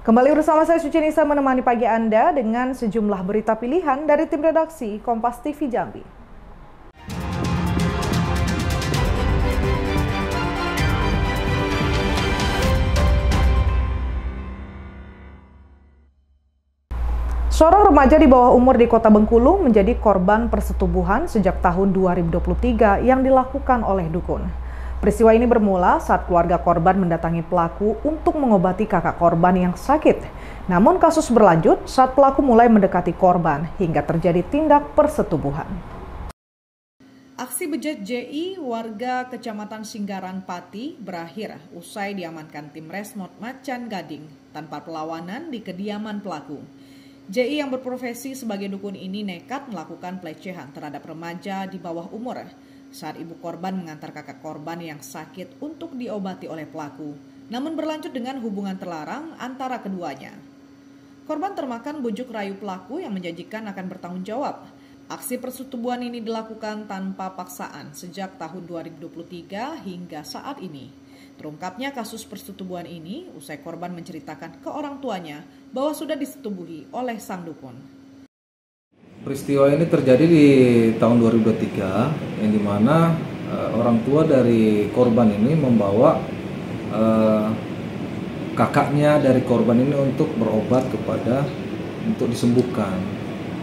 Kembali bersama saya Suci Nisa menemani pagi Anda dengan sejumlah berita pilihan dari tim redaksi Kompas TV Jambi. Seorang remaja di bawah umur di Kota Bengkulu menjadi korban persetubuhan sejak tahun 2023 yang dilakukan oleh dukun. Peristiwa ini bermula saat keluarga korban mendatangi pelaku untuk mengobati kakak korban yang sakit. Namun kasus berlanjut saat pelaku mulai mendekati korban hingga terjadi tindak persetubuhan. Aksi bejat JI warga Kecamatan Singgaran Pati berakhir usai diamankan tim Resmot Macan Gading tanpa perlawanan di kediaman pelaku. JI yang berprofesi sebagai dukun ini nekat melakukan pelecehan terhadap remaja di bawah umur saat ibu korban mengantar kakak korban yang sakit untuk diobati oleh pelaku, namun berlanjut dengan hubungan terlarang antara keduanya. Korban termakan bujuk rayu pelaku yang menjanjikan akan bertanggung jawab. Aksi persetubuhan ini dilakukan tanpa paksaan sejak tahun 2023 hingga saat ini. Terungkapnya kasus persetubuhan ini usai korban menceritakan ke orang tuanya bahwa sudah disetubuhi oleh sang dukun. Peristiwa ini terjadi di tahun 2023 yang dimana orang tua dari korban ini membawa kakaknya dari korban ini untuk berobat untuk disembuhkan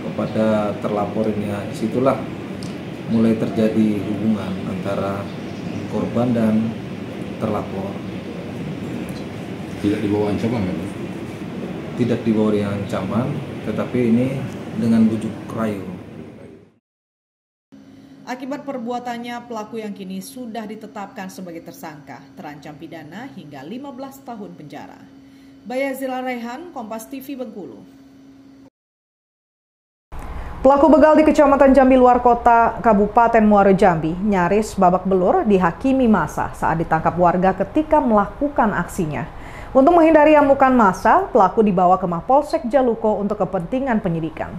kepada terlapor ini. Disitulah mulai terjadi hubungan antara korban dan terlapor. Tidak dibawa ancaman ya? Tidak dibawa ancaman, tetapi ini dengan bujuk rayu. Akibat perbuatannya, pelaku yang kini sudah ditetapkan sebagai tersangka terancam pidana hingga 15 tahun penjara. Bayazila Rehan, Kompas TV Bengkulu. Pelaku begal di Kecamatan Jambi luar kota Kabupaten Muaro Jambi nyaris babak belur dihakimi massa saat ditangkap warga ketika melakukan aksinya. Untuk menghindari amukan massa, pelaku dibawa ke Mapolsek Jaluko untuk kepentingan penyidikan.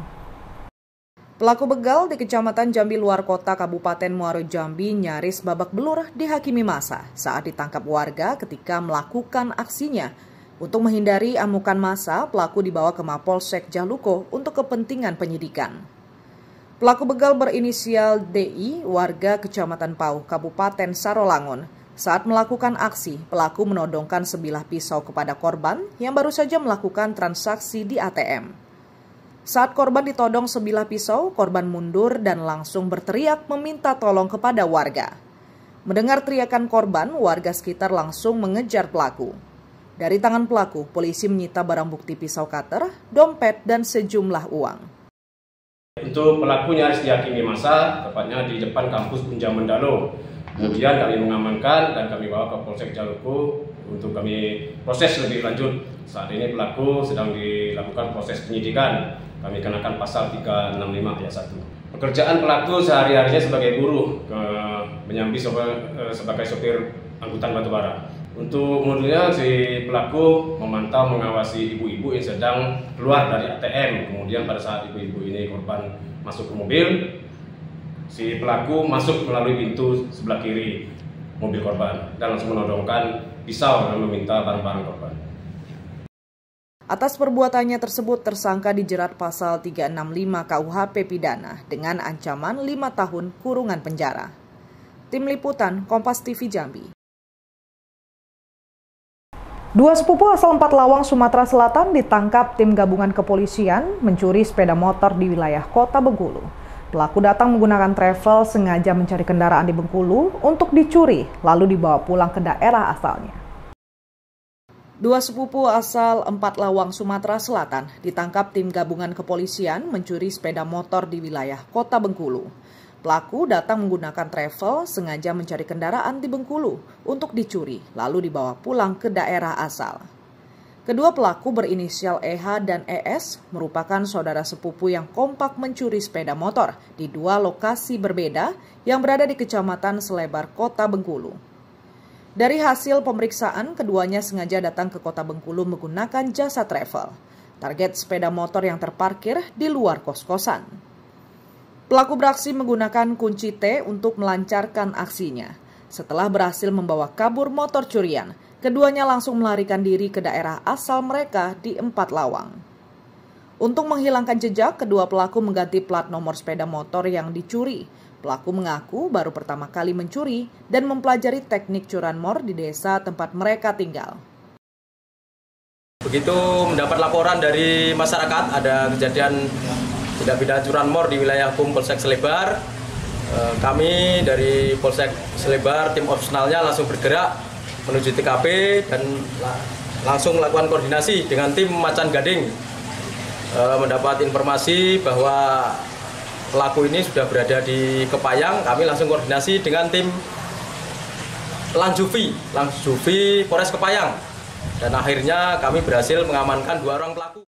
Pelaku begal di Kecamatan Jambi luar kota Kabupaten Muaro Jambi nyaris babak belur dihakimi massa saat ditangkap warga ketika melakukan aksinya. Untuk menghindari amukan massa, pelaku dibawa ke Mapolsek Jaluko untuk kepentingan penyidikan. Pelaku begal berinisial DI, warga Kecamatan Pauh, Kabupaten Sarolangun. Saat melakukan aksi, pelaku menodongkan sebilah pisau kepada korban yang baru saja melakukan transaksi di ATM. Saat korban ditodong sebilah pisau, korban mundur dan langsung berteriak meminta tolong kepada warga. Mendengar teriakan korban, warga sekitar langsung mengejar pelaku. Dari tangan pelaku, polisi menyita barang bukti pisau cutter, dompet, dan sejumlah uang. Untuk pelaku nyaris dihakimi massa, tepatnya di depan kampus Unja Mendalo. Kemudian kami mengamankan dan kami bawa ke Polsek Jaluko untuk kami proses lebih lanjut. Saat ini pelaku sedang dilakukan proses penyidikan. Kami kenakan pasal 365 ayat 1. Pekerjaan pelaku sehari-harinya sebagai buruh, menyambi sebagai sopir angkutan batubara. Untuk modulnya si pelaku memantau mengawasi ibu-ibu yang sedang keluar dari ATM. Kemudian pada saat ibu-ibu ini korban masuk ke mobil, si pelaku masuk melalui pintu sebelah kiri mobil korban dan langsung menodongkan pisau dan meminta barang-barang korban. Atas perbuatannya tersebut, tersangka dijerat pasal 365 KUHP pidana dengan ancaman 5 tahun kurungan penjara. Tim Liputan Kompas TV Jambi. Dua sepupu asal Empat Lawang, Sumatera Selatan ditangkap tim gabungan kepolisian mencuri sepeda motor di wilayah Kota Bengkulu. Pelaku datang menggunakan travel sengaja mencari kendaraan di Bengkulu untuk dicuri, lalu dibawa pulang ke daerah asalnya. Dua sepupu asal Empat Lawang, Sumatera Selatan ditangkap tim gabungan kepolisian mencuri sepeda motor di wilayah Kota Bengkulu. Pelaku datang menggunakan travel sengaja mencari kendaraan di Bengkulu untuk dicuri, lalu dibawa pulang ke daerah asal. Kedua pelaku berinisial EH dan ES merupakan saudara sepupu yang kompak mencuri sepeda motor di dua lokasi berbeda yang berada di Kecamatan Selebar, Kota Bengkulu. Dari hasil pemeriksaan, keduanya sengaja datang ke Kota Bengkulu menggunakan jasa travel. Target sepeda motor yang terparkir di luar kos-kosan. Pelaku beraksi menggunakan kunci T untuk melancarkan aksinya. Setelah berhasil membawa kabur motor curian, Keduanya langsung melarikan diri ke daerah asal mereka di Empat Lawang. Untuk menghilangkan jejak, kedua pelaku mengganti plat nomor sepeda motor yang dicuri. Pelaku mengaku baru pertama kali mencuri dan mempelajari teknik curanmor di desa tempat mereka tinggal. Begitu mendapat laporan dari masyarakat ada kejadian tindak pidana curanmor di wilayah hukum Polsek Selebar, kami dari Polsek Selebar, tim operasionalnya langsung bergerak menuju TKP dan langsung melakukan koordinasi dengan tim Macan Gading. Mendapat informasi bahwa pelaku ini sudah berada di Kepayang, kami langsung koordinasi dengan tim Langjuvi Polres Kepayang, dan akhirnya kami berhasil mengamankan 2 orang pelaku.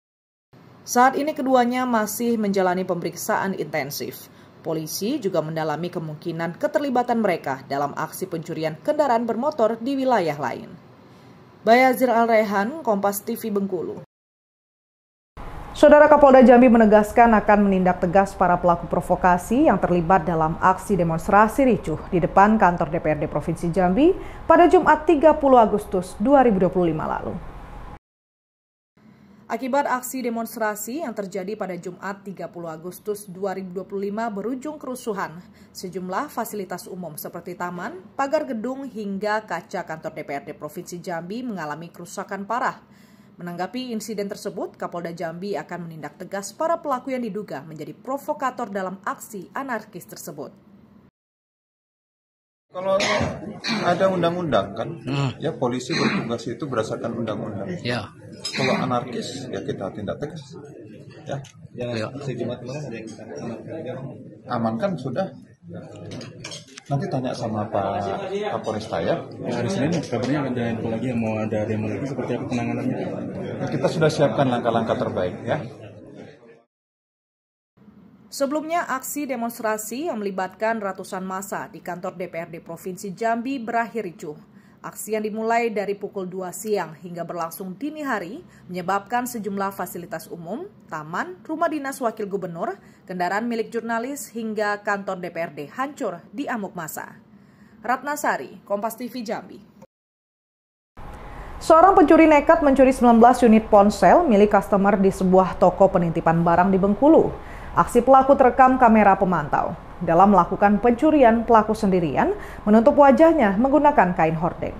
Saat ini keduanya masih menjalani pemeriksaan intensif. Polisi juga mendalami kemungkinan keterlibatan mereka dalam aksi pencurian kendaraan bermotor di wilayah lain. Bayazir Al-Rehan, Kompas TV Bengkulu. Saudara Kapolda Jambi menegaskan akan menindak tegas para pelaku provokasi yang terlibat dalam aksi demonstrasi ricuh di depan kantor DPRD Provinsi Jambi pada Jumat 30 Agustus 2025 lalu. Akibat aksi demonstrasi yang terjadi pada Jumat 30 Agustus 2025 berujung kerusuhan, sejumlah fasilitas umum seperti taman, pagar gedung hingga kaca kantor DPRD Provinsi Jambi mengalami kerusakan parah. Menanggapi insiden tersebut, Kapolda Jambi akan menindak tegas para pelaku yang diduga menjadi provokator dalam aksi anarkis tersebut. Kalau ada undang-undang kan, ya polisi bertugas itu berdasarkan undang-undang. Ya. Kalau anarkis, ya kita tindak tegas. Ya. Sejumlah kemarin ada yang kita amankan sudah. Nanti tanya sama Pak Kapolresta ya. hari Senin kabarnya ada info lagi yang mau ada demo lagi, seperti apa penanganannya? Ya, kita sudah siapkan langkah-langkah terbaik ya. Sebelumnya, aksi demonstrasi yang melibatkan ratusan massa di kantor DPRD Provinsi Jambi berakhir ricuh. Aksi yang dimulai dari pukul 2 siang hingga berlangsung dini hari menyebabkan sejumlah fasilitas umum, taman, rumah dinas wakil gubernur, kendaraan milik jurnalis hingga kantor DPRD hancur di amuk massa. Ratnasari, Kompas TV Jambi. Seorang pencuri nekat mencuri 19 unit ponsel milik customer di sebuah toko penitipan barang di Bengkulu. Aksi pelaku terekam kamera pemantau. Dalam melakukan pencurian, pelaku sendirian menutup wajahnya menggunakan kain hordeng.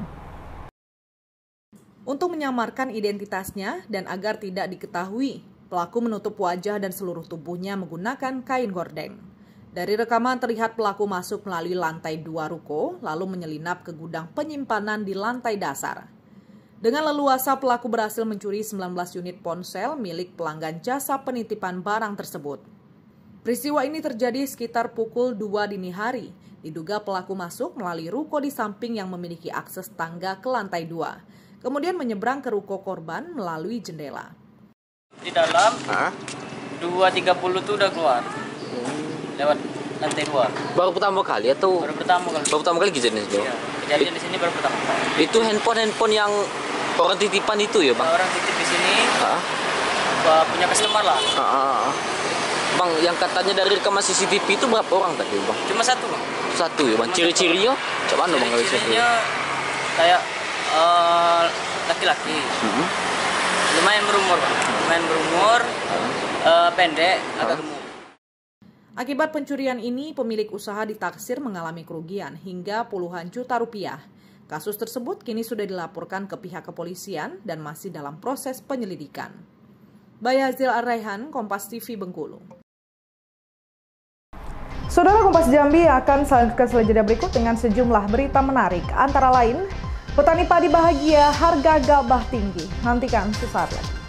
Untuk menyamarkan identitasnya dan agar tidak diketahui, pelaku menutup wajah dan seluruh tubuhnya menggunakan kain hordeng. Dari rekaman terlihat pelaku masuk melalui lantai 2 ruko, lalu menyelinap ke gudang penyimpanan di lantai dasar. Dengan leluasa, pelaku berhasil mencuri 19 unit ponsel milik pelanggan jasa penitipan barang tersebut. Peristiwa ini terjadi sekitar pukul 2 dini hari. Diduga pelaku masuk melalui ruko di samping yang memiliki akses tangga ke lantai 2. Kemudian menyeberang ke ruko korban melalui jendela. Di dalam 2.30 tuh udah keluar. Lewat lantai 2. Baru pertama kali atau? Baru pertama kali kejadian itu? Ya, kejadian di sini baru pertama kali. Itu handphone yang orang titipan itu ya, Bang? Orang titip di sini punya customer lah. Bang, yang katanya dari rekaman CCTV itu berapa orang tadi, Bang? Cuma satu, Bang. Satu ya, Bang. Ciri-cirinya coba Bang. Ciri-cirinya kayak laki-laki. Lumayan berumur, Bang. Pendek, agak gemuk. Akibat pencurian ini, pemilik usaha ditaksir mengalami kerugian hingga puluhan juta rupiah. Kasus tersebut kini sudah dilaporkan ke pihak kepolisian dan masih dalam proses penyelidikan. Bayazir Al-Rehan, Kompas TV Bengkulu. Saudara Kompas Jambi akan selanjutkan setelah jeda berikut dengan sejumlah berita menarik. Antara lain, petani padi bahagia, harga gabah tinggi. Nantikan sesaat lagi.